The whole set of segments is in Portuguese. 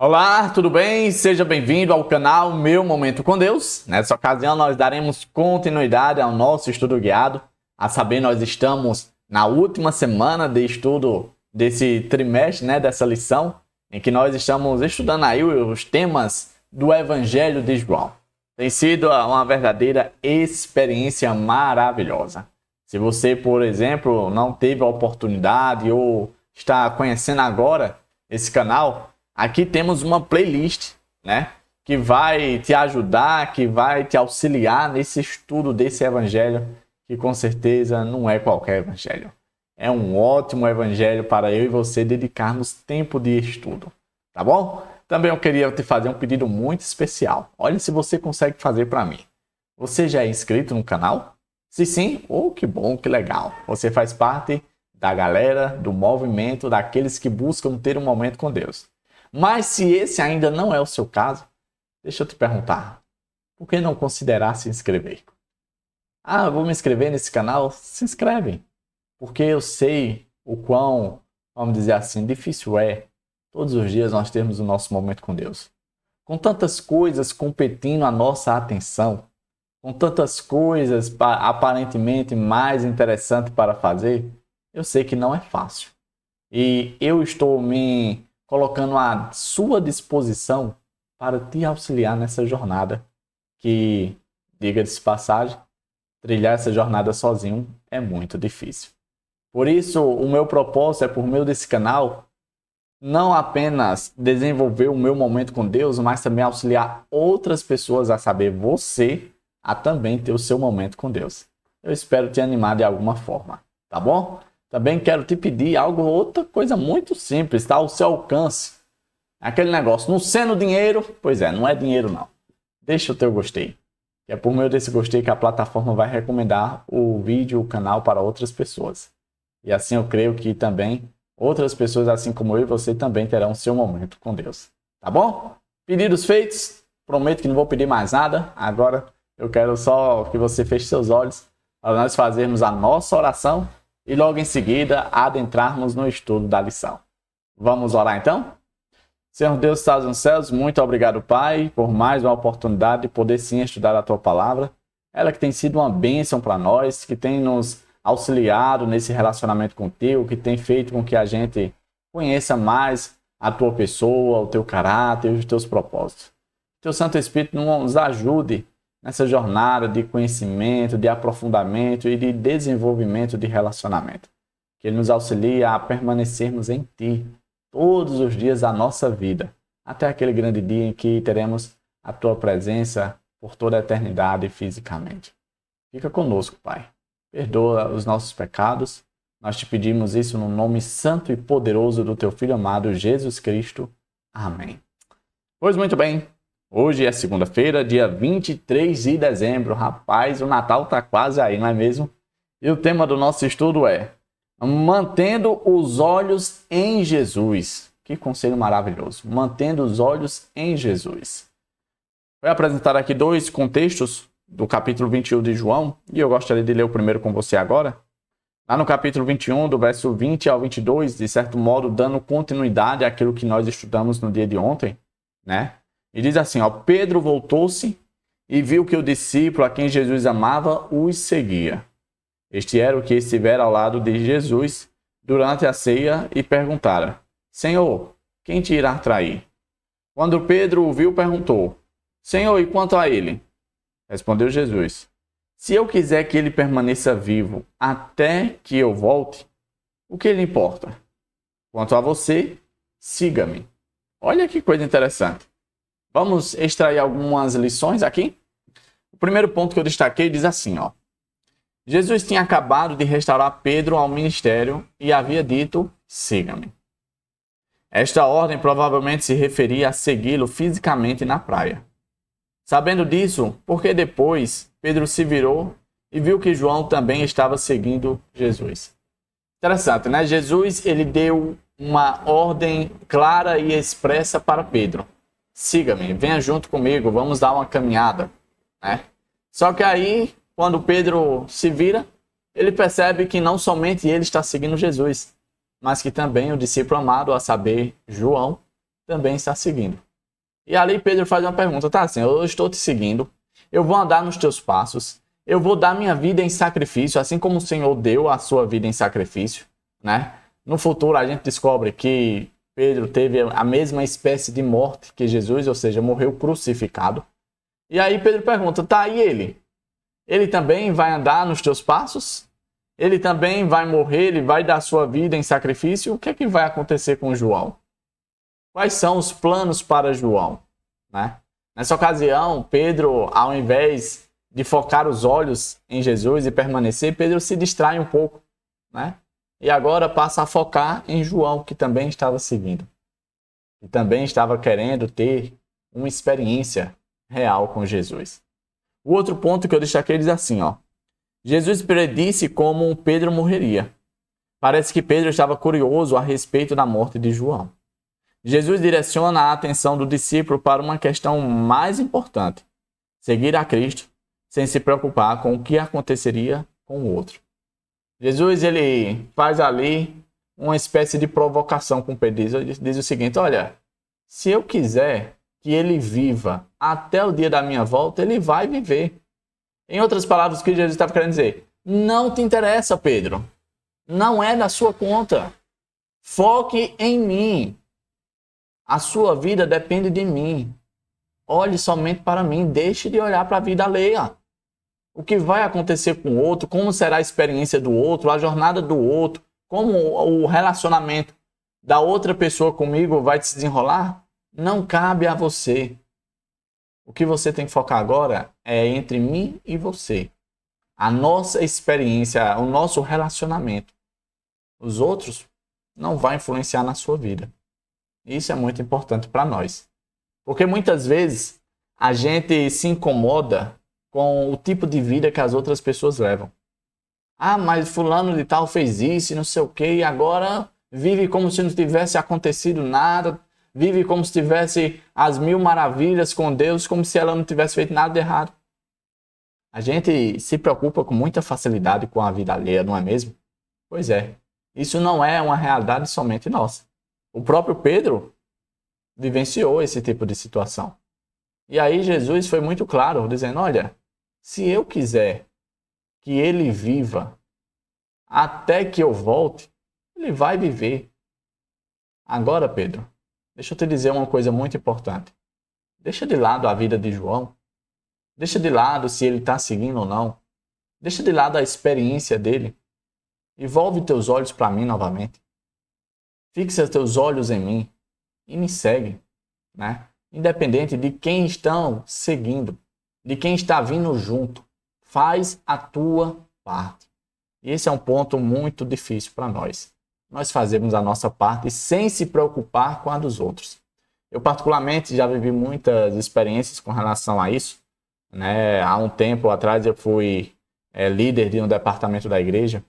Olá, tudo bem? Seja bem-vindo ao canal Meu Momento com Deus. Nessa ocasião nós daremos continuidade ao nosso estudo guiado. A saber, nós estamos na última semana de estudo desse trimestre, dessa lição, em que nós estamos estudando aí os temas do Evangelho de João. Tem sido uma verdadeira experiência maravilhosa. Se você, por exemplo, não teve a oportunidade ou está conhecendo agora esse canal, aqui temos uma playlist, que vai te ajudar, que vai te auxiliar nesse estudo desse evangelho, que com certeza não é qualquer evangelho. É um ótimo evangelho para eu e você dedicarmos tempo de estudo, tá bom? Também eu queria te fazer um pedido muito especial. Olha se você consegue fazer para mim. Você já é inscrito no canal? Se sim, que bom, que legal. Você faz parte da galera, do movimento, daqueles que buscam ter um momento com Deus. Mas se esse ainda não é o seu caso, deixa eu te perguntar, por que não considerar se inscrever? Vou me inscrever nesse canal? Se inscreve, porque eu sei o quão, vamos dizer assim, difícil é todos os dias nós termos o nosso momento com Deus. Com tantas coisas competindo a nossa atenção, com tantas coisas aparentemente mais interessantes para fazer, eu sei que não é fácil. E eu estou me colocando à sua disposição para te auxiliar nessa jornada que, diga-se de passagem, trilhar essa jornada sozinho é muito difícil. Por isso, o meu propósito é, por meio desse canal, não apenas desenvolver o meu momento com Deus, mas também auxiliar outras pessoas a saber você a também ter o seu momento com Deus. Eu espero te animar de alguma forma, tá bom? Também quero te pedir outra coisa muito simples, tá? Ao seu alcance. Aquele negócio, não sendo dinheiro, pois é, não é dinheiro não. Deixa o teu gostei. Que é por meio desse gostei que a plataforma vai recomendar o vídeo, o canal para outras pessoas. E assim eu creio que também outras pessoas, assim como eu e você, também terão seu momento com Deus. Tá bom? Pedidos feitos. Prometo que não vou pedir mais nada. Agora eu quero só que você feche seus olhos para nós fazermos a nossa oração e logo em seguida adentrarmos no estudo da lição. Vamos orar então? Senhor Deus que estás nos céus, muito obrigado, Pai, por mais uma oportunidade de poder sim estudar a Tua Palavra. Ela que tem sido uma bênção para nós, que tem nos auxiliado nesse relacionamento contigo, que tem feito com que a gente conheça mais a Tua pessoa, o Teu caráter e os Teus propósitos. Teu Santo Espírito nos ajude nessa jornada de conhecimento, de aprofundamento e de desenvolvimento de relacionamento. Que Ele nos auxilie a permanecermos em Ti todos os dias da nossa vida, até aquele grande dia em que teremos a Tua presença por toda a eternidade fisicamente. Fica conosco, Pai. Perdoa os nossos pecados. Nós te pedimos isso no nome santo e poderoso do Teu Filho amado, Jesus Cristo. Amém. Pois muito bem. Hoje é segunda-feira, dia 23 de dezembro. Rapaz, o Natal tá quase aí, não é mesmo? E o tema do nosso estudo é Mantendo os olhos em Jesus. Que conselho maravilhoso. Mantendo os olhos em Jesus. Vou apresentar aqui dois contextos do capítulo 21 de João, e eu gostaria de ler o primeiro com você agora. Lá no capítulo 21, do verso 20 ao 22, de certo modo, dando continuidade àquilo que nós estudamos no dia de ontem, E diz assim, Pedro voltou-se e viu que o discípulo a quem Jesus amava os seguia. Este era o que estivera ao lado de Jesus durante a ceia e perguntara, Senhor, quem te irá trair? Quando Pedro o viu, perguntou, Senhor, e quanto a ele? Respondeu Jesus, se eu quiser que ele permaneça vivo até que eu volte, o que lhe importa? Quanto a você, siga-me. Olha que coisa interessante. Vamos extrair algumas lições aqui? O primeiro ponto que eu destaquei diz assim, Jesus tinha acabado de restaurar Pedro ao ministério e havia dito, siga-me. Esta ordem provavelmente se referia a segui-lo fisicamente na praia. Sabendo disso, porque depois Pedro se virou e viu que João também estava seguindo Jesus. Interessante, Jesus ele deu uma ordem clara e expressa para Pedro. Siga-me, venha junto comigo, vamos dar uma caminhada, Só que aí, quando Pedro se vira, ele percebe que não somente ele está seguindo Jesus, mas que também o discípulo amado, a saber, João, também está seguindo. E ali Pedro faz uma pergunta, tá, Senhor, eu estou te seguindo, eu vou andar nos teus passos, eu vou dar minha vida em sacrifício, assim como o Senhor deu a sua vida em sacrifício, né? No futuro a gente descobre que Pedro teve a mesma espécie de morte que Jesus, ou seja, morreu crucificado. E aí Pedro pergunta, tá, e ele? Ele também vai andar nos teus passos? Ele também vai morrer, ele vai dar sua vida em sacrifício? O que é que vai acontecer com João? Quais são os planos para João? Né? Nessa ocasião, Pedro, ao invés de focar os olhos em Jesus e permanecer, Pedro se distrai um pouco, né? E agora passa a focar em João, que também estava seguindo. E também estava querendo ter uma experiência real com Jesus. O outro ponto que eu destaquei diz assim, ó. Jesus predisse como Pedro morreria. Parece que Pedro estava curioso a respeito da morte de João. Jesus direciona a atenção do discípulo para uma questão mais importante: seguir a Cristo sem se preocupar com o que aconteceria com o outro. Jesus ele faz ali uma espécie de provocação com Pedro. Ele diz o seguinte: olha, se eu quiser que ele viva até o dia da minha volta, ele vai viver. Em outras palavras, o que Jesus estava querendo dizer? Não te interessa, Pedro. Não é da sua conta. Foque em mim. A sua vida depende de mim. Olhe somente para mim. Deixe de olhar para a vida alheia. O que vai acontecer com o outro, como será a experiência do outro, a jornada do outro, como o relacionamento da outra pessoa comigo vai se desenrolar, não cabe a você. O que você tem que focar agora é entre mim e você. A nossa experiência, o nosso relacionamento. Os outros não vão influenciar na sua vida. Isso é muito importante para nós. Porque muitas vezes a gente se incomoda com o tipo de vida que as outras pessoas levam. Ah, mas fulano de tal fez isso e não sei o quê, e agora vive como se não tivesse acontecido nada, vive como se tivesse as mil maravilhas com Deus, como se ela não tivesse feito nada de errado. A gente se preocupa com muita facilidade com a vida alheia, não é mesmo? Pois é, isso não é uma realidade somente nossa. O próprio Pedro vivenciou esse tipo de situação. E aí Jesus foi muito claro, dizendo, olha, se eu quiser que ele viva até que eu volte, ele vai viver. Agora, Pedro, deixa eu te dizer uma coisa muito importante. Deixa de lado a vida de João. Deixa de lado se ele está seguindo ou não. Deixa de lado a experiência dele. E volve teus olhos para mim novamente. Fixa teus olhos em mim e me segue, né? Independente de quem estão seguindo, de quem está vindo junto, faz a tua parte. E esse é um ponto muito difícil para nós. Nós fazemos a nossa parte sem se preocupar com a dos outros. Eu particularmente já vivi muitas experiências com relação a isso, né? Há um tempo atrás eu fui líder de um departamento da igreja,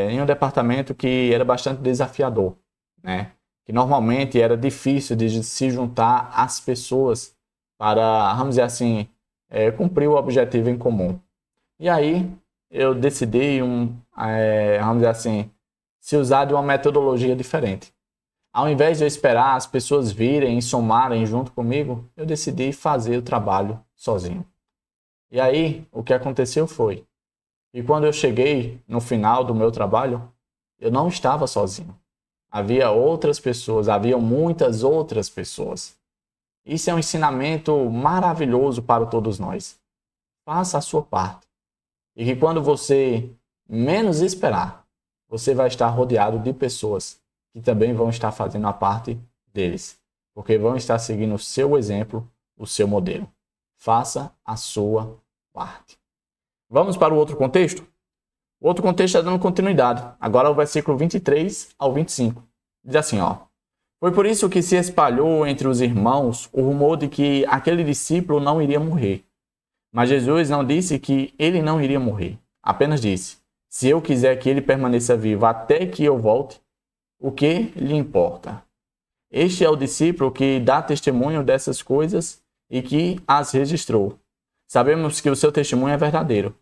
em um departamento que era bastante desafiador, né? Que normalmente era difícil de se juntar às pessoas para, vamos dizer assim, cumprir o objetivo em comum. E aí eu decidi, vamos dizer assim, se usar de uma metodologia diferente. Ao invés de eu esperar as pessoas virem e somarem junto comigo, eu decidi fazer o trabalho sozinho. E aí o que aconteceu foi, e quando eu cheguei no final do meu trabalho, eu não estava sozinho. Havia outras pessoas, havia muitas outras pessoas. Isso é um ensinamento maravilhoso para todos nós. Faça a sua parte. E que quando você menos esperar, você vai estar rodeado de pessoas que também vão estar fazendo a parte deles. Porque vão estar seguindo o seu exemplo, o seu modelo. Faça a sua parte. Vamos para o outro contexto? O outro contexto está dando continuidade. Agora é o versículo 23 ao 25. Diz assim, ó. Foi por isso que se espalhou entre os irmãos o rumor de que aquele discípulo não iria morrer. Mas Jesus não disse que ele não iria morrer. Apenas disse, se eu quiser que ele permaneça vivo até que eu volte, o que lhe importa? Este é o discípulo que dá testemunho dessas coisas e que as registrou. Sabemos que o seu testemunho é verdadeiro.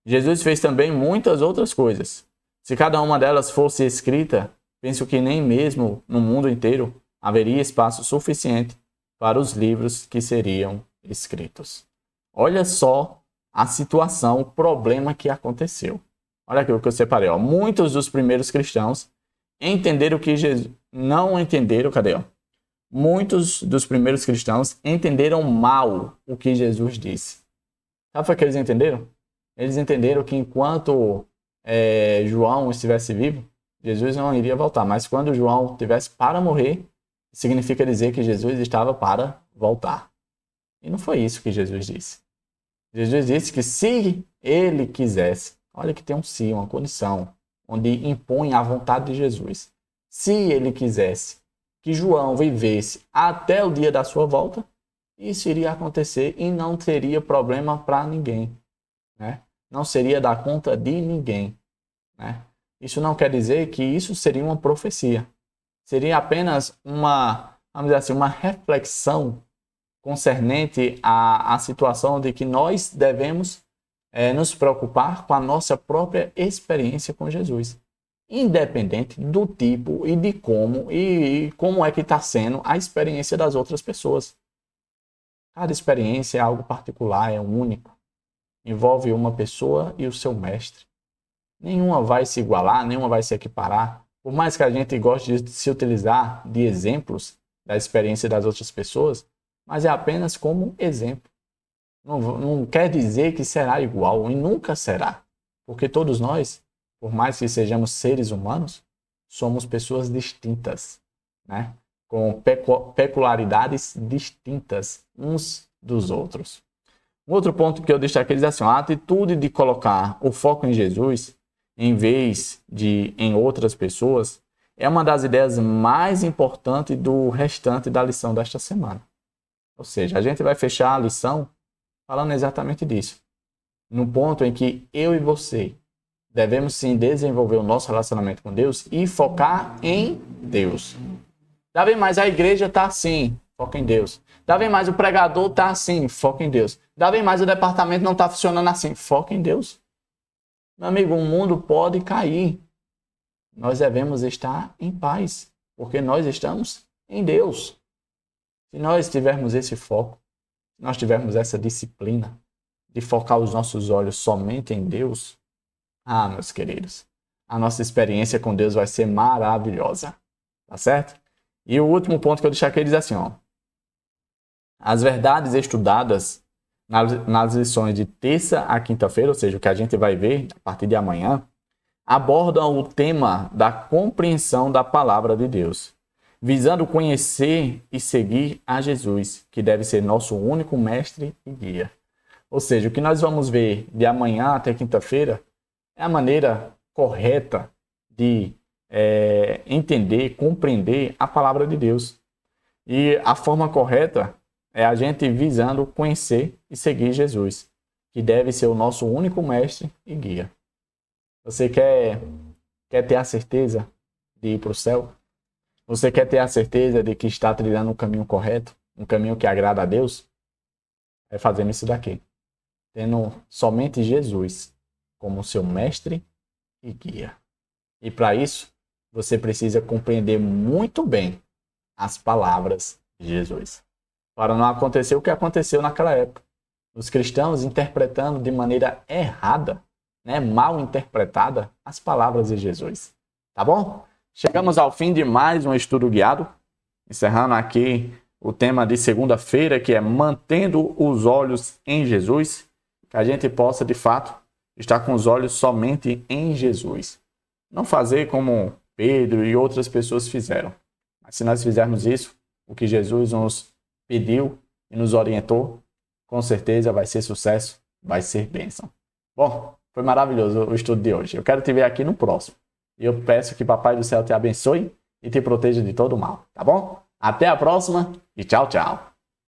Jesus fez também muitas outras coisas. Se cada uma delas fosse escrita, penso que nem mesmo no mundo inteiro haveria espaço suficiente para os livros que seriam escritos. Olha só a situação, o problema que aconteceu. Olha aqui o que eu separei. Ó. Muitos dos primeiros cristãos entenderam que Jesus... Não entenderam, cadê? Ó? Muitos dos primeiros cristãos entenderam mal o que Jesus disse. Sabe o que eles entenderam? Eles entenderam que enquanto João estivesse vivo, Jesus não iria voltar. Mas quando João estivesse para morrer, significa dizer que Jesus estava para voltar. E não foi isso que Jesus disse. Jesus disse que se ele quisesse, olha que tem um se, uma condição, onde impõe a vontade de Jesus. Se ele quisesse que João vivesse até o dia da sua volta, isso iria acontecer e não teria problema para ninguém. Né? Não seria dar conta de ninguém. Né? Isso não quer dizer que isso seria uma profecia. Seria apenas uma, vamos dizer assim, uma reflexão concernente à situação de que nós devemos nos preocupar com a nossa própria experiência com Jesus. Independente do tipo e de como é que está sendo a experiência das outras pessoas. Cada experiência é algo particular, é único. Envolve uma pessoa e o seu mestre. Nenhuma vai se igualar, nenhuma vai se equiparar. Por mais que a gente goste de se utilizar de exemplos da experiência das outras pessoas, mas é apenas como exemplo. Não quer dizer que será igual e nunca será. Porque todos nós, por mais que sejamos seres humanos, somos pessoas distintas, né? Com peculiaridades distintas uns dos outros. Um outro ponto que eu destaquei é assim, a atitude de colocar o foco em Jesus em vez de em outras pessoas é uma das ideias mais importantes do restante da lição desta semana. Ou seja, a gente vai fechar a lição falando exatamente disso. No ponto em que eu e você devemos sim desenvolver o nosso relacionamento com Deus e focar em Deus. Davi, mas a igreja está assim, foca em Deus. Davi, mas o pregador está assim, foca em Deus. Davi, mas o departamento não está funcionando assim, foca em Deus. Meu amigo, o mundo pode cair. Nós devemos estar em paz, porque nós estamos em Deus. Se nós tivermos esse foco, se nós tivermos essa disciplina de focar os nossos olhos somente em Deus, meus queridos, a nossa experiência com Deus vai ser maravilhosa. Tá certo? E o último ponto que eu deixei aqui diz assim, ó. As verdades estudadas nas lições de terça a quinta-feira, ou seja, o que a gente vai ver a partir de amanhã, abordam o tema da compreensão da palavra de Deus, visando conhecer e seguir a Jesus, que deve ser nosso único mestre e guia. Ou seja, o que nós vamos ver de amanhã até quinta-feira é a maneira correta de entender, compreender a palavra de Deus. E a forma correta é a gente visando conhecer e seguir Jesus, que deve ser o nosso único mestre e guia. Você quer ter a certeza de ir para o céu? Você quer ter a certeza de que está trilhando um caminho correto, um caminho que agrada a Deus? É fazendo isso daqui. Tendo somente Jesus como seu mestre e guia. E para isso, você precisa compreender muito bem as palavras de Jesus. Para não acontecer o que aconteceu naquela época. Os cristãos interpretando de maneira errada, mal interpretada, as palavras de Jesus. Tá bom? Chegamos ao fim de mais um estudo guiado. Encerrando aqui o tema de segunda-feira, que é mantendo os olhos em Jesus. Que a gente possa, de fato, estar com os olhos somente em Jesus. Não fazer como Pedro e outras pessoas fizeram. Mas se nós fizermos isso, o que Jesus nos pediu e nos orientou, com certeza vai ser sucesso, vai ser bênção. Bom, foi maravilhoso o estudo de hoje. Eu quero te ver aqui no próximo. E eu peço que Papai do Céu te abençoe e te proteja de todo o mal, tá bom? Até a próxima e tchau, tchau.